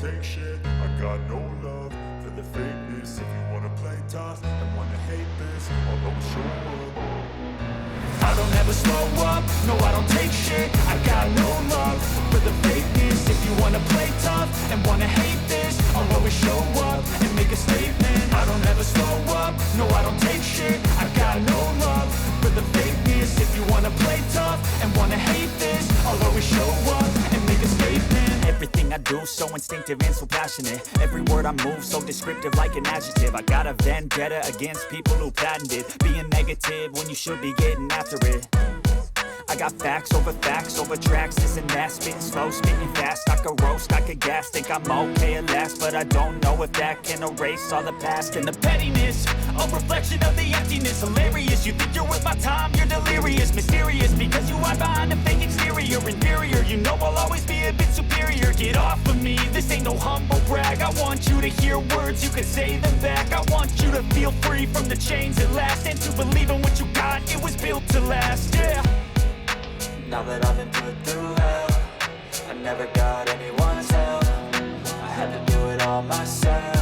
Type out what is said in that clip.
take shit. I got no love for the fakeness. If you wanna play tough and wanna hate this, I'll always show up. I don't ever slow up, no I don't take shit. I got no love for the fakeness. If you wanna play tough and wanna hate this, I'll always show up and make a statement. I don't ever slow up, no I don't take shit. I got no love for the fakeness. If you wanna play tough and wanna hate this, I'll always show up and make a statement. Everything I do so instinctive and so passionate. Every word I move so descriptive like an adjective. I got a vendetta against people who patented being negative when you should be getting after it. I got facts over tracks, this and that. Spitting slow, spitting fast, I could roast, I could gas. Think I'm okay at last, but I don't know if that can erase all the past. And the pettiness, a reflection of the emptiness. Hilarious, you think you're worth my time, you're delirious. Mysterious, because you hide behind a fake exterior. Inferior, you know I'll always be a bit superior. Get off of me, this ain't no humble brag. I want you to hear words, you can say them back. I want you to feel free from the chains at last, and to believe in what you got, it was built to last, yeah. Now that I've been put through hell, I never got anyone's help. I had to do it all myself.